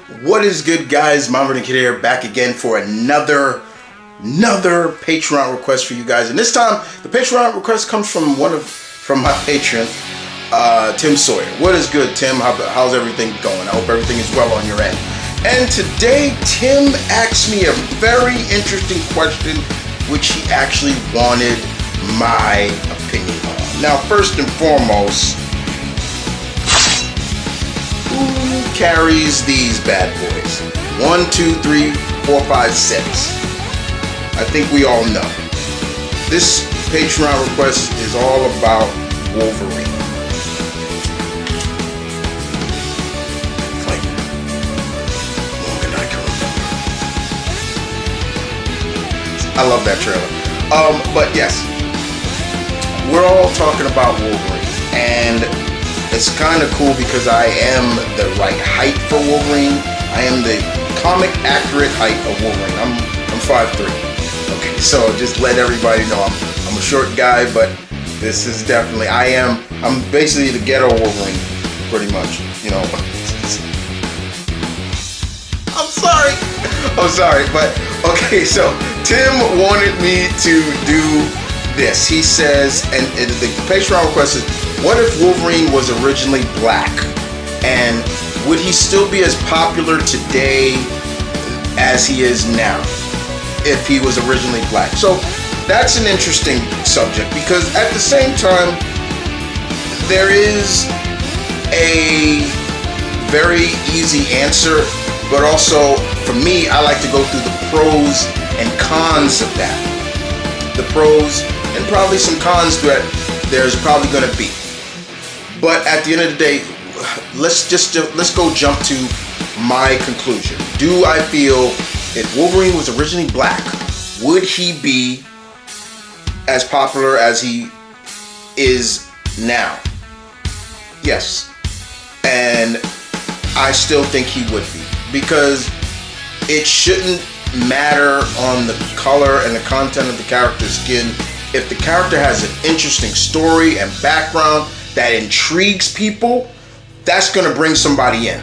What is good, guys? M.V.K here, back again for another Patreon request for you guys. And this time, the Patreon request comes from my patron, Tim Sawyer. What is good, Tim? How's everything going? I hope everything is well on your end. And today, Tim asked me a very interesting question, which he actually wanted my opinion on. Now, first and foremost, who carries these bad boys? 1, 2, 3, 4, 5, 6. I think we all know. This Patreon request is all about Wolverine. Like, longer than I can remember. I love that trailer. But yes, we're all talking about Wolverine, and it's kind of cool because I am the right height for Wolverine. I am the comic accurate height of Wolverine. I'm 5'3". Okay, so just let everybody know I'm a short guy, but this is definitely I'm basically the ghetto Wolverine, pretty much. You know. I'm sorry, but okay. So Tim wanted me to do this. He says, and the Patreon request is, what if Wolverine was originally black? And would he still be as popular today as he is now if he was originally black? So that's an interesting subject, because at the same time, there is a very easy answer, but also for me, I like to go through the pros and cons of that. The pros and probably some cons that there's probably going to be. But at the end of the day, let's go jump to my conclusion. Do I feel if Wolverine was originally black, would he be as popular as he is now? Yes. And I still think he would be, because it shouldn't matter on the color and the content of the character's skin. If the character has an interesting story and background that intrigues people, that's going to bring somebody in.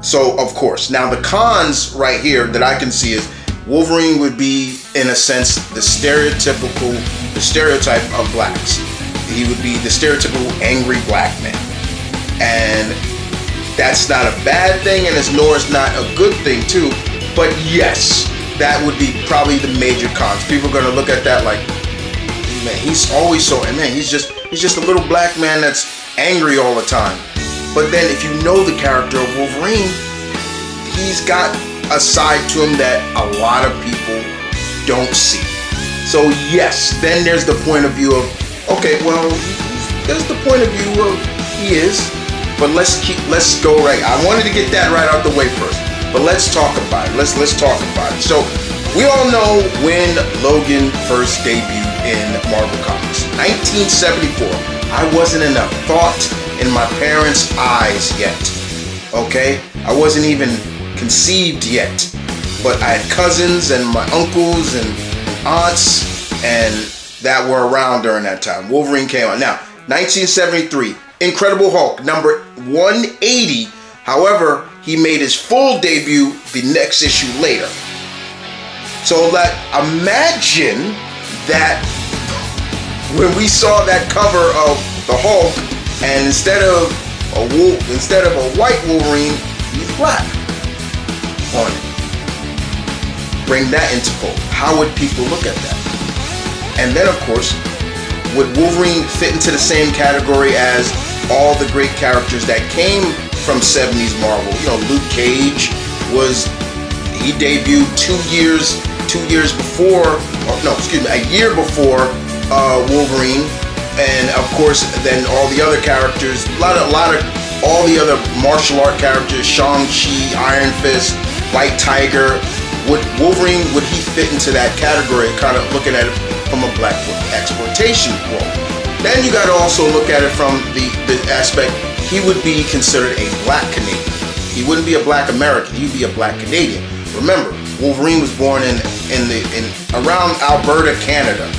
So, of course. Now, the cons right here that I can see is Wolverine would be, in a sense, the stereotype of blacks. He would be the stereotypical angry black man. And that's not a bad thing, and nor is not a good thing, too. But yes, that would be probably the major cons. People are going to look at that like, man, he's always so, man, he's just a little black man that's angry all the time. But then if you know the character of Wolverine, he's got a side to him that a lot of people don't see. So yes, then there's the point of view of, okay, well, there's the point of view of he is, but let's go right. I wanted to get that right out the way first, but let's talk about it. Let's talk about it. So we all know when Logan first debuted in Marvel Comics, 1974. I wasn't in a thought in my parents' eyes yet. Okay, I wasn't even conceived yet, but I had cousins and my uncles and aunts and that were around during that time. Wolverine came out. Now, 1973, Incredible Hulk, number 180. However, he made his full debut the next issue later. So imagine that when we saw that cover of the Hulk, and instead of a white Wolverine, he's black on it. Bring that into fold. How would people look at that? And then, of course, would Wolverine fit into the same category as all the great characters that came from 70s Marvel? You know, Luke Cage he debuted 2 years before, a year before Wolverine, and of course then all the other characters, a lot of all the other martial art characters, Shang-Chi, Iron Fist, White Tiger. Would he fit into that category? Kind of looking at it from a black exploitation role. Then you got to also look at it from the aspect he would be considered a black Canadian. He wouldn't be a black American. He'd be a black Canadian. Remember, Wolverine was born in around Alberta, Canada.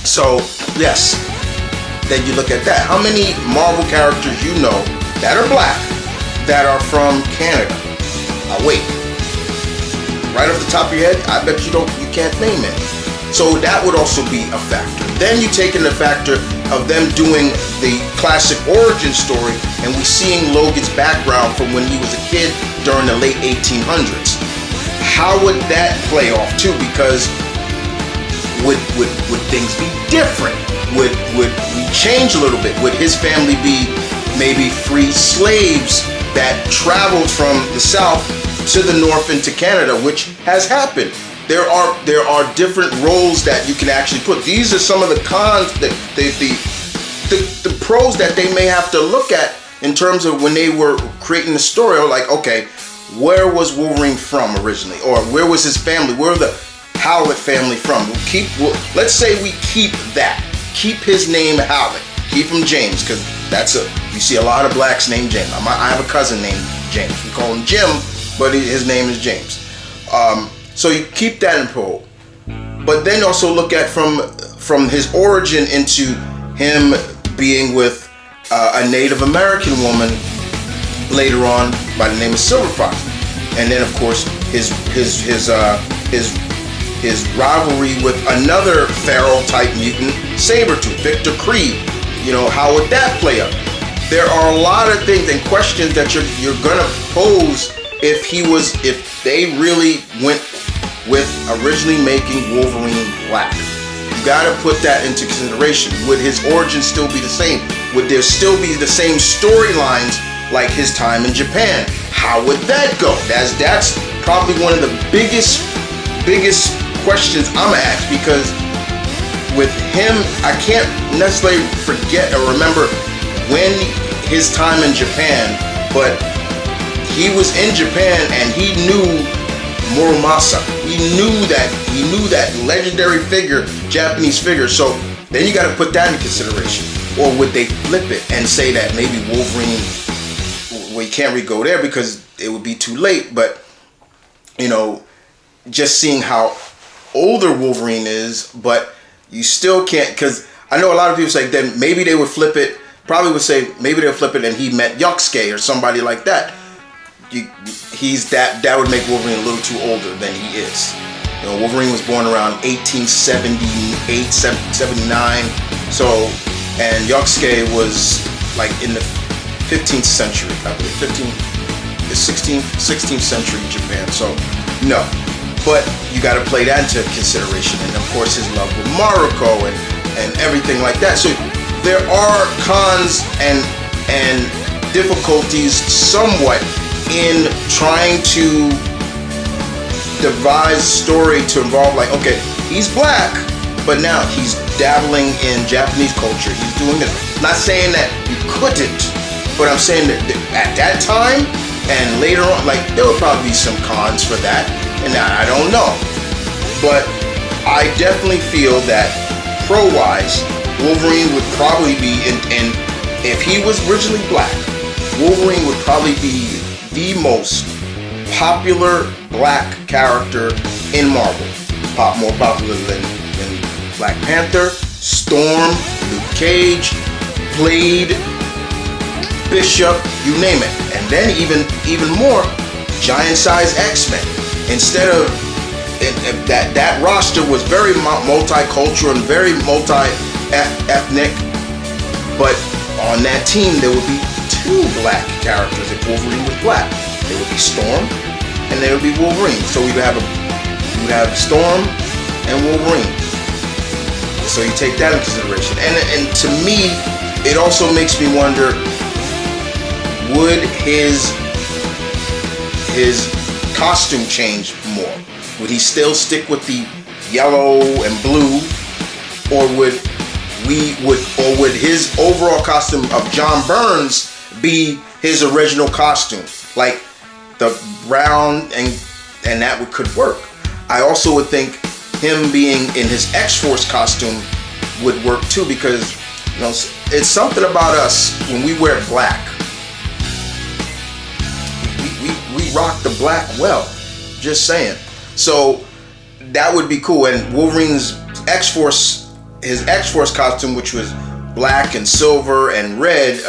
So yes, then you look at that. How many Marvel characters you know that are black that are from Canada? wait. Right off the top of your head, I bet you can't name it. So that would also be a factor. Then you take in the factor of them doing the classic origin story, and we seeing Logan's background from when he was a kid during the late 1800s. How would that play off too? Because would things be different? Would we change a little bit? Would his family be maybe free slaves that traveled from the South to the North into Canada, which has happened? There are different roles that you can actually put. These are some of the cons, the pros that they may have to look at in terms of when they were creating the story. Or like, okay, where was Wolverine from originally, or where was his family? Where the Howlett family from? Let's say we keep that. Keep his name Howlett. Keep him James, because you see a lot of blacks named James. I have a cousin named James. We call him Jim, but his name is James. So you keep that in pro, but then also look at from his origin into him being with a Native American woman later on by the name of Silver Fox, and then of course his rivalry with another feral type mutant, Sabretooth, Victor Creed. How would that play out? There are a lot of things and questions that you're gonna pose if they really went with originally making Wolverine black. You gotta put that into consideration. Would his origin still be the same? Would there still be the same storylines like his time in Japan? How would that go? That's probably one of the biggest questions I'm gonna ask, because with him, I can't necessarily forget or remember when his time in Japan, but he was in Japan and he knew Muramasa. He knew that legendary figure, Japanese figure. So then you got to put that in consideration. Or would they flip it and say that maybe Wolverine, we can't really go there because it would be too late. But just seeing how older Wolverine is, but you still can't, because I know a lot of people say then maybe they would flip it. Probably would say maybe they'll flip it and he met M.V.K or somebody like that. That would make Wolverine a little too older than he is. Wolverine was born around 1878, 79. So, and M.V.K was like in the 15th century, I believe, 16th century Japan. So, no. But you got to play that into consideration, and of course his love with Mariko and everything like that. So there are cons and difficulties somewhat in trying to devise story to involve, like, okay, he's black, but now he's dabbling in Japanese culture. He's doing this. Not saying that you couldn't, but I'm saying that at that time and later on, like, there would probably be some cons for that, and I don't know. But I definitely feel that pro-wise, Wolverine would probably be in if he was originally black, Wolverine would probably be the most popular black character in Marvel. More popular than Black Panther, Storm, Luke Cage, Blade, Bishop, you name it. And then even more, giant-sized X-Men. Instead of that roster was very multicultural and very multi-ethnic, but on that team there would be two black characters if Wolverine was black. There would be Storm and there would be Wolverine. So we would have Storm and Wolverine. So you take that into consideration. And to me, it also makes me wonder, would his costume change more? Would he still stick with the yellow and blue, or would his overall costume of John Burns be his original costume, like the brown, and that could work? I also would think him being in his X-Force costume would work too, because it's something about us when we wear black. We rock the black well. Just saying. So that would be cool. And Wolverine's his X-Force costume, which was black and silver and red,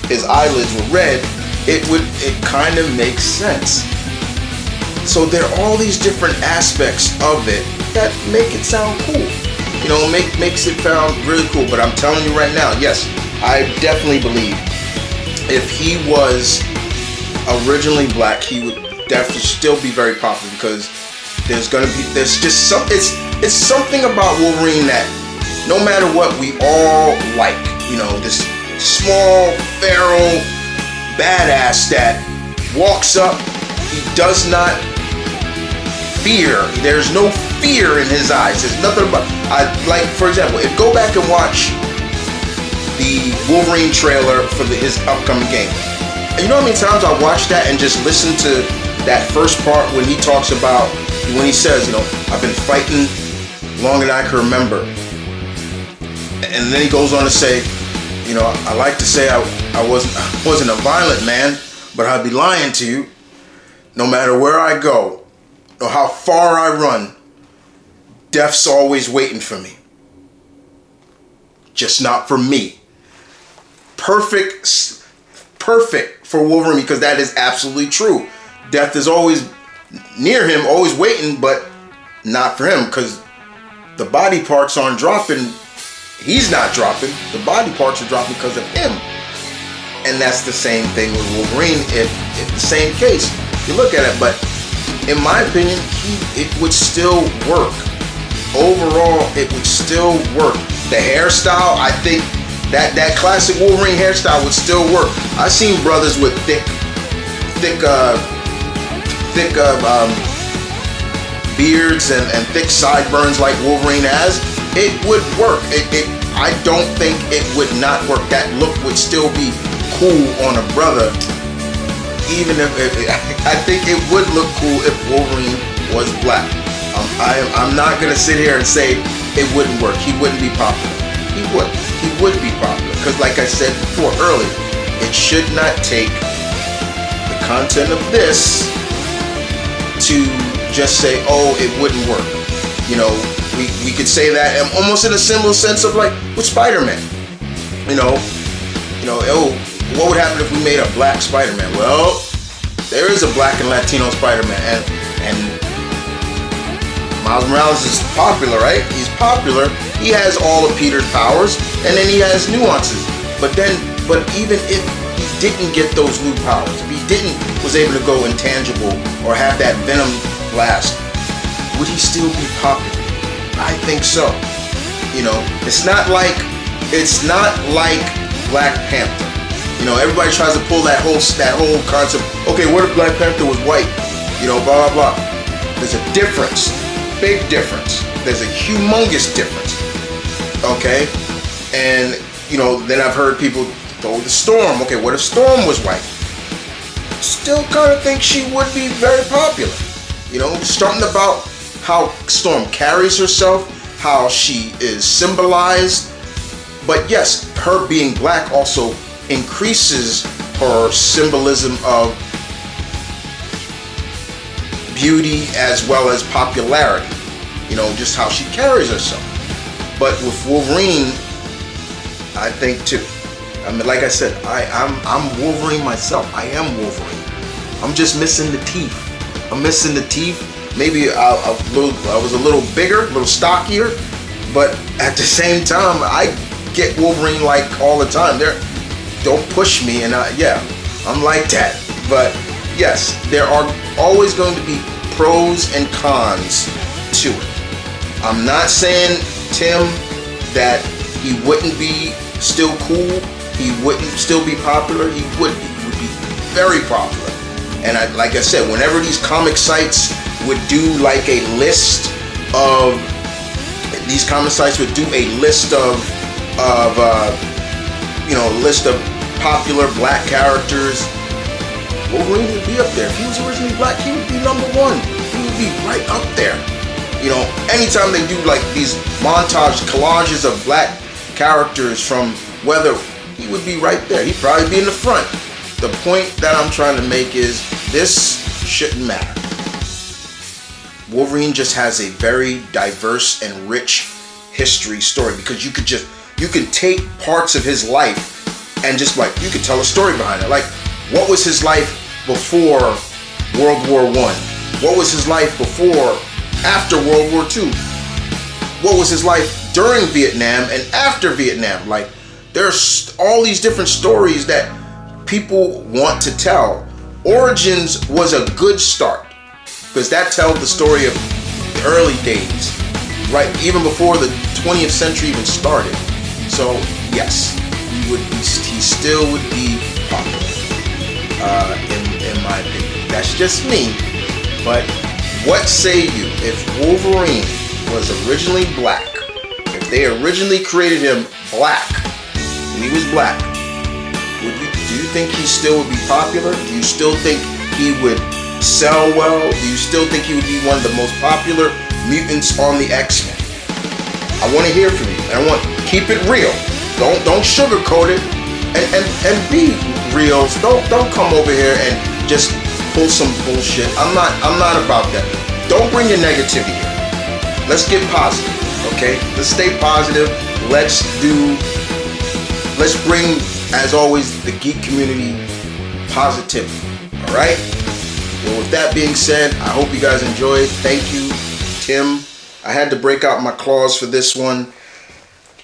his eyelids were red, it kind of makes sense. So there are all these different aspects of it that make it sound cool. You know, makes it sound really cool. But I'm telling you right now, yes, I definitely believe if he was originally black, he would definitely still be very popular, because there's just it's something about Wolverine that no matter what, we all like. You know, this small, feral badass that walks up, he does not fear. There's no fear in his eyes. There's nothing about, like, for example, go back and watch the Wolverine trailer for his upcoming game. And you know how many times I watched that and just listened to that first part when he talks about, when he says, you know, I've been fighting longer than I can remember. And then he goes on to say, you know, I like to say I wasn't a violent man, but I'd be lying to you. No matter where I go, or how far I run, death's always waiting for me. Just not for me. Perfect for Wolverine, because that is absolutely true. Death is always near him, always waiting, but not for him, because the body parts aren't dropping. He's not dropping. The body parts are dropping because of him. And that's the same thing with Wolverine. If the same case, you look at it, but in my opinion, it would still work. Overall, it would still work. The hairstyle, I think that classic Wolverine hairstyle would still work. I've seen brothers with thick beards and thick sideburns like Wolverine has. It would work. I don't think it would not work. That look would still be cool on a brother. Even if I think it would look cool if Wolverine was black. I'm not gonna sit here and say it wouldn't work. He wouldn't be popular. He would be popular, because like I said before earlier, it should not take the content of this to just say, oh, it wouldn't work. You know, we could say that almost in a similar sense of like with Spider-Man. You know, oh, what would happen if we made a black Spider-Man? Well, there is a black and Latino Spider-Man, and Miles Morales is popular, right? He's popular. He has all of Peter's powers, and then he has nuances. But even if he didn't get those new powers, if he was able to go intangible or have that Venom blast, would he still be popular? I think so. You know, it's not like Black Panther. You know, everybody tries to pull that whole concept. Okay, what if Black Panther was white? You know, blah blah blah. There's a difference, big difference. There's a humongous difference. Okay, and you know, then I've heard people throw the Storm. Okay, what if Storm was white? Still kind of think she would be very popular. You know, something about how Storm carries herself, how she is symbolized. But yes, her being black also increases her symbolism of beauty as well as popularity. You know, just how she carries herself. But with Wolverine, I think too. I mean, like I said, I'm Wolverine myself. I am Wolverine. I'm just missing the teeth. I'm missing the teeth. Maybe I was a little bigger, a little stockier, but at the same time, I get Wolverine like all the time. Don't push me, and yeah, I'm like that. But yes, there are always going to be pros and cons to it. I'm not saying, Tim, that he wouldn't be still cool. He wouldn't still be popular. He would be. He would be very popular. And like I said, whenever these comic sites would do like a list of list of popular black characters, Wolverine would be up there. If he was originally black, he would be number one. He would be right up there. You know, anytime they do like these collages of black characters from whether, he would be right there. He'd probably be in the front. The point that I'm trying to make is this shouldn't matter. Wolverine just has a very diverse and rich history story, because you can take parts of his life and just like, you could tell a story behind it. Like, what was his life before World War I? What was his life before, after World War II? What was his life during Vietnam and after Vietnam? Like, there's all these different stories that people want to tell. Origins was a good start because that tells the story of the early days, right? Even before the 20th century even started. So yes, he still would be popular, in my opinion. That's just me. But what say you if Wolverine was originally black? If they originally created him black, and he was black, do you think he still would be popular? Do you still think he would sell well? Do you still think he would be one of the most popular mutants on the X-Men? I want to hear from you. And I want keep it real. Don't sugarcoat it, and be real. Don't come over here and just pull some bullshit. I'm not about that. Don't bring your negativity here. Let's get positive, okay? Let's stay positive. Let's bring, as always, the geek community positivity. All right? Well, with that being said, I hope you guys enjoyed. Thank you, Tim. I had to break out my claws for this one.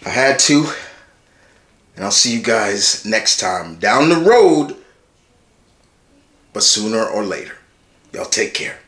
I had to. And I'll see you guys next time down the road, but sooner or later. Y'all take care.